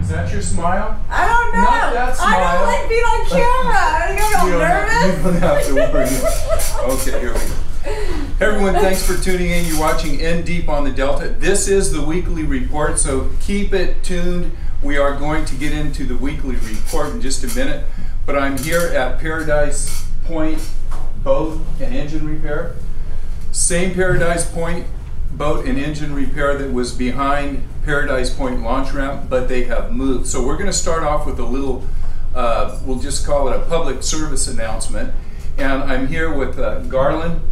Is that your smile? I don't know. Not that smile. I don't like being on camera. I get all nervous. You don't have to worry. Okay, here we go. Hey everyone, thanks for tuning in. You're watching In Deep on the Delta. This is the weekly report, so keep it tuned. We are going to get into the weekly report in just a minute, but I'm here at Paradise Point Boat and Engine Repair. Same Paradise Point Boat and Engine Repair that was behind Paradise Point Launch Ramp, but they have moved. So we're going to start off with a little, we'll just call it a public service announcement. And I'm here with Garland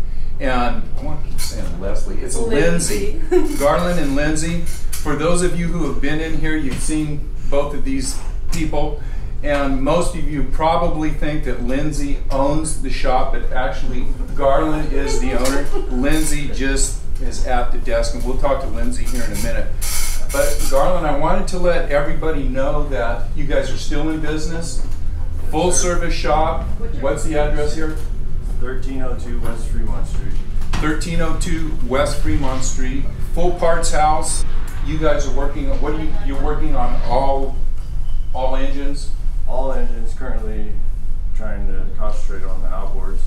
and, I want to keep saying Leslie, it's Lindsay. Garland and Lindsay. For those of you who have been in here, you've seen both of these people. And most of you probably think that Lindsay owns the shop, but actually Garland is the owner. Lindsay just is at the desk, and we'll talk to Lindsay here in a minute. But Garland, I wanted to let everybody know that you guys are still in business. Full service shop. What's the address here? 1302 West Fremont Street. 1302 West Fremont Street. Full parts house. You guys are working on, what are you're working on all engines? All engines, currently trying to concentrate on the outboards.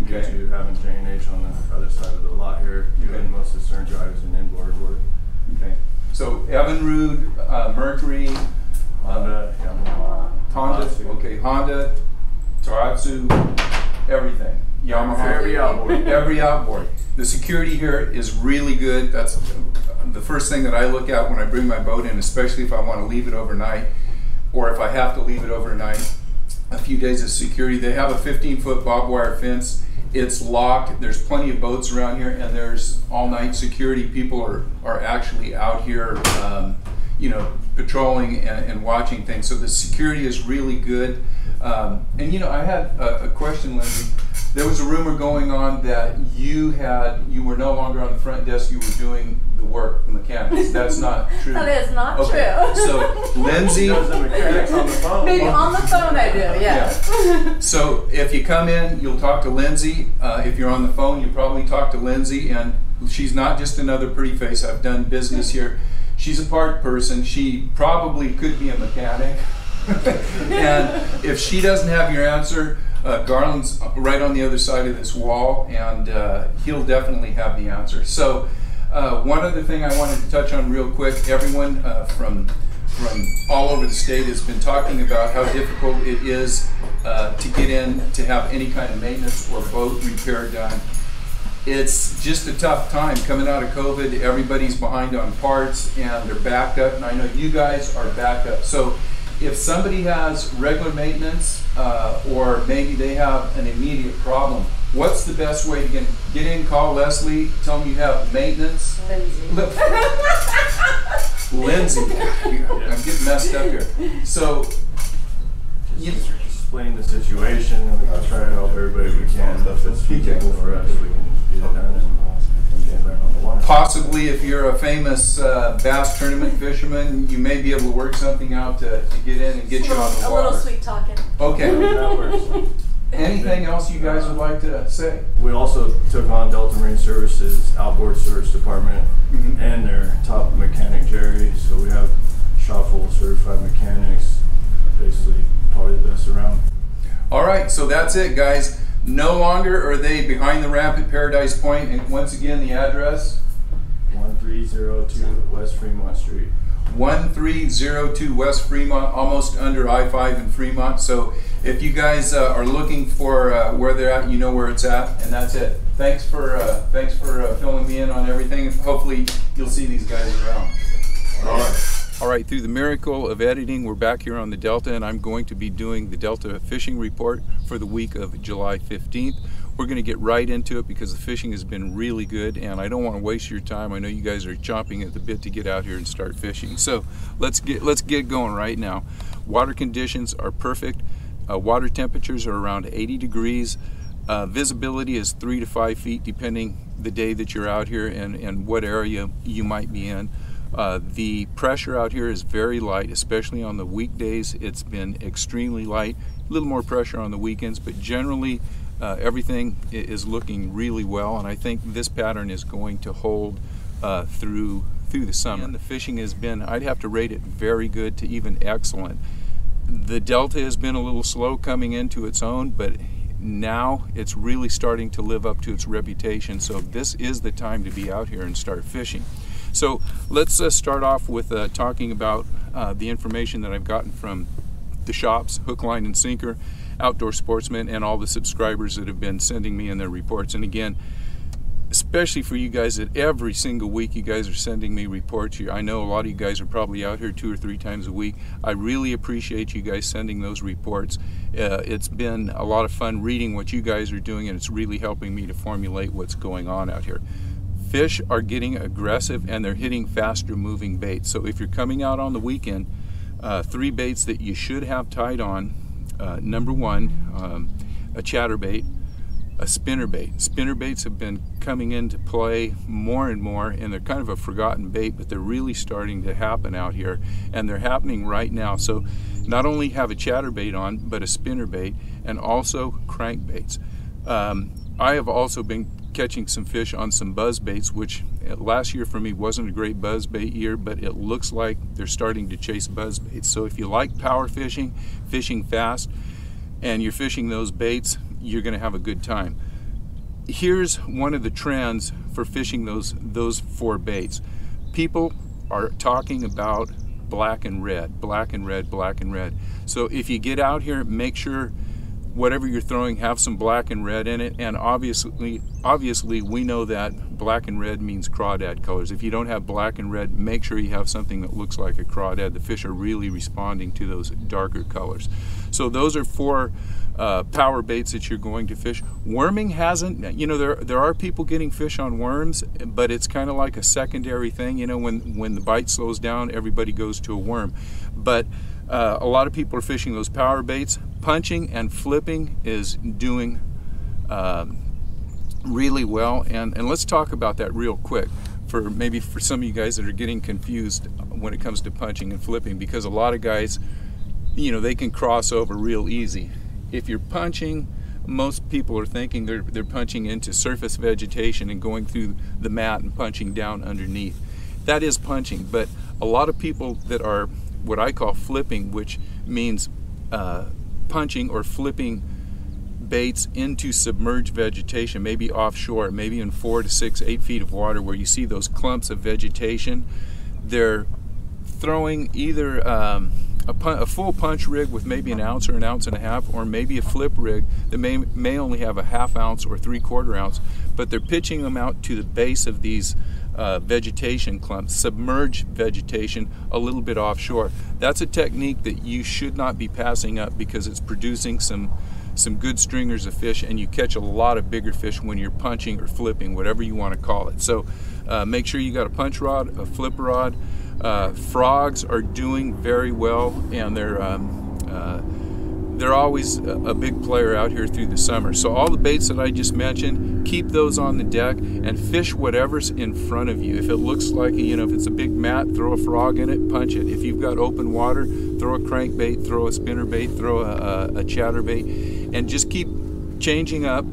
Okay. Due to having J&H on the other side of the lot here, doing most of the stern drives and inboard work. Okay. So Evinrude, Mercury, Honda, Yamaha, Honda, okay, Honda, Toratsu, everything. Yamaha. Every outboard. Every outboard. The security here is really good. That's the first thing that I look at when I bring my boat in, especially if I want to leave it overnight, or if I have to leave it overnight. A few days of security. They have a 15-foot barbed wire fence. It's locked. There's plenty of boats around here, and there's all-night security. People are actually out here, you know, patrolling and watching things. So the security is really good. And you know, I had a question, Lindsay. There was a rumor going on that you were no longer on the front desk. You were doing the work, the mechanics. That's not true. That is not true. So Lindsay does the mechanics on the phone. Maybe on the phone I do, yeah. So if you come in, you'll talk to Lindsay. If you're on the phone, you probably talk to Lindsay, and she's not just another pretty face. I've done business here. She's a part person. She probably could be a mechanic. And if she doesn't have your answer, Garland's right on the other side of this wall, and he'll definitely have the answer. So one other thing I wanted to touch on real quick, everyone from all over the state has been talking about how difficult it is to get in to have any kind of maintenance or boat repair done. It's just a tough time coming out of COVID. Everybody's behind on parts and they're backed up, and I know you guys are backed up. So if somebody has regular maintenance or maybe they have an immediate problem, what's the best way to get in? Call Leslie, tell them you have maintenance. Lindsay. I'm getting messed up here. So Just explain the situation, and we'll try to help everybody we can. If it's feasible for us, we can get it done and get back on the water. Possibly, if you're a famous bass tournament fisherman, you may be able to work something out to get in and get you on the water. A little sweet talking. Okay. That works. Anything else you guys would like to say? We also took on Delta Marine Services outboard service department and their top mechanic Jerry. So we have shop full of certified mechanics, basically probably the best around. All right, so that's it, guys. No longer are they behind the ramp at Paradise Point, and once again the address? 1302 West Fremont Street. 1302 West Fremont, almost under I-5 in Fremont. So if you guys are looking for where they're at, you know where it's at, and that's it. Thanks for filling me in on everything. Hopefully you'll see these guys around. All right. All right, through the miracle of editing, we're back here on the Delta, and I'm going to be doing the Delta fishing report for the week of July 15th. We're going to get right into it because the fishing has been really good, and I don't want to waste your time. I know you guys are chomping at the bit to get out here and start fishing. So let's get going right now. Water conditions are perfect. Water temperatures are around 80 degrees. Visibility is 3 to 5 feet depending the day that you're out here and what area you might be in. The pressure out here is very light, especially on the weekdays. It's been extremely light. A little more pressure on the weekends, but generally everything is looking really well, and I think this pattern is going to hold through through the summer. And the fishing has been, I'd have to rate it very good to even excellent. The Delta has been a little slow coming into its own, but now it's really starting to live up to its reputation. So this is the time to be out here and start fishing. So let's start off with talking about the information that I've gotten from the shops, Hook, Line, and Sinker, Outdoor Sportsman, and all the subscribers that have been sending me in their reports. And again, especially for you guys that every single week you guys are sending me reports. I know a lot of you guys are probably out here 2 or 3 times a week. I really appreciate you guys sending those reports. It's been a lot of fun reading what you guys are doing, and it's really helping me to formulate what's going on out here. Fish are getting aggressive and they're hitting faster moving baits. So if you're coming out on the weekend, 3 baits that you should have tied on. Number 1, a chatterbait, a spinnerbait. Spinnerbaits have been coming into play more and more, and they're kind of a forgotten bait, but they're really starting to happen out here, and they're happening right now. So not only have a chatterbait on, but a spinnerbait, and also crankbaits. I have also been catching some fish on some buzz baits, which last year for me wasn't a great buzz bait year, but it looks like they're starting to chase buzz baits. So if you like power fishing, fishing fast, and you're fishing those baits, you're going to have a good time. Here's one of the trends for fishing those 4 baits. People are talking about black and red, black and red, black and red. So if you get out here, make sure whatever you're throwing have some black and red in it, and obviously we know that black and red means crawdad colors. If you don't have black and red, make sure you have something that looks like a crawdad. The fish are really responding to those darker colors. So those are 4 power baits that you're going to fish. Worming hasn't, you know, there are people getting fish on worms, but it's kind of like a secondary thing. You know, when the bite slows down, everybody goes to a worm. But a lot of people are fishing those power baits. Punching and flipping is doing really well, and let's talk about that real quick maybe for some of you guys that are getting confused when it comes to punching and flipping, because a lot of guys, you know, they can cross over real easy. If you're punching, most people are thinking they're punching into surface vegetation and going through the mat and punching down underneath. That is punching, but a lot of people that are what I call flipping, which means punching or flipping baits into submerged vegetation, maybe offshore, maybe in 4 to 6, 8 feet of water where you see those clumps of vegetation. They're throwing either a full punch rig with maybe 1 ounce or 1.5 ounces, or maybe a flip rig that may only have a 1/2 ounce or 3/4 ounce, but they're pitching them out to the base of these vegetation clumps, submerged vegetation, a little bit offshore. That's a technique that you should not be passing up, because it's producing some good stringers of fish, and you catch a lot of bigger fish when you're punching or flipping, whatever you want to call it. So make sure you got a punch rod, a flip rod. Frogs are doing very well, and they're always a big player out here through the summer. So all the baits that I just mentioned, keep those on the deck and fish whatever's in front of you. If it looks like, you know, if it's a big mat, throw a frog in it, punch it. If you've got open water, throw a crankbait, throw a spinnerbait, throw a chatterbait, and just keep changing up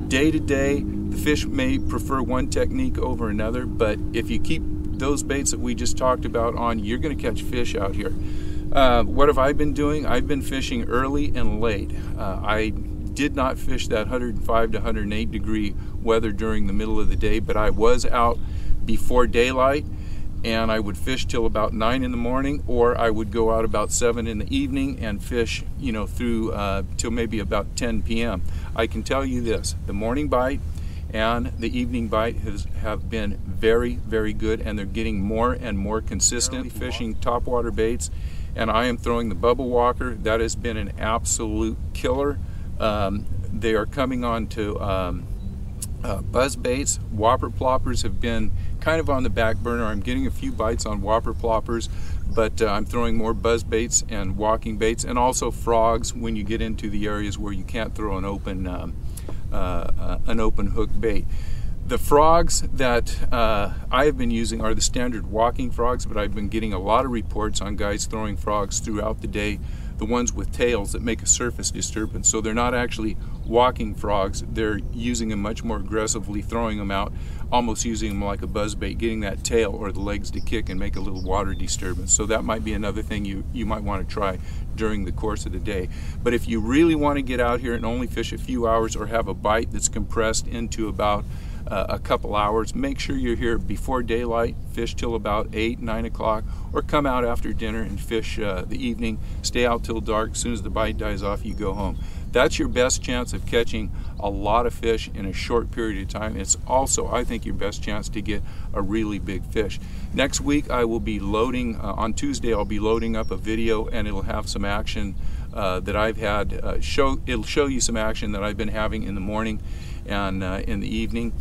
day to day. The fish may prefer one technique over another, but if you keep those baits that we just talked about on, you're going to catch fish out here. What have I been doing? I've been fishing early and late. I did not fish that 105 to 108 degree weather during the middle of the day, but I was out before daylight, and I would fish till about 9 in the morning, or I would go out about 7 in the evening and fish, you know, through till maybe about 10 p.m. I can tell you this, the morning bite and the evening bite have been very, very good, and they're getting more and more consistent. Fishing topwater baits, and I am throwing the Bubble Walker. That has been an absolute killer. They are coming on to buzz baits. Whopper ploppers have been kind of on the back burner. I'm getting a few bites on whopper ploppers, but I'm throwing more buzz baits and walking baits, and also frogs when you get into the areas where you can't throw an open hook bait. The frogs that I have been using are the standard walking frogs, but I've been getting a lot of reports on guys throwing frogs throughout the day, the ones with tails that make a surface disturbance. So they're not actually walking frogs, they're using them much more aggressively, throwing them out. almost using them like a buzz bait, getting that tail or the legs to kick and make a little water disturbance. So that might be another thing you might want to try during the course of the day. But if you really want to get out here and only fish a few hours or have a bite that's compressed into about a couple hours, make sure you're here before daylight, fish till about 8, 9 o'clock, or come out after dinner and fish the evening, stay out till dark. As soon as the bite dies off, you go home. That's your best chance of catching a lot of fish in a short period of time. It's also, I think, your best chance to get a really big fish. Next week I will be loading, on Tuesday I'll be loading up a video, and it'll have some action that I've had. It'll show you some action that I've been having in the morning and in the evening.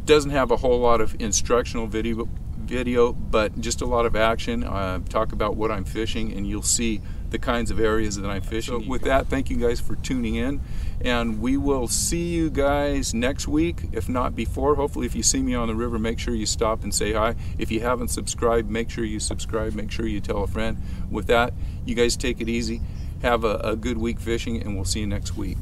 Doesn't have a whole lot of instructional video, but just a lot of action. Talk about what I'm fishing, and you'll see the kinds of areas that I'm fishing. So with that, thank you guys for tuning in, and we will see you guys next week, if not before. Hopefully, if you see me on the river, make sure you stop and say hi. If you haven't subscribed, make sure you subscribe. Make sure you tell a friend. With that, you guys take it easy. Have a good week fishing, and we'll see you next week.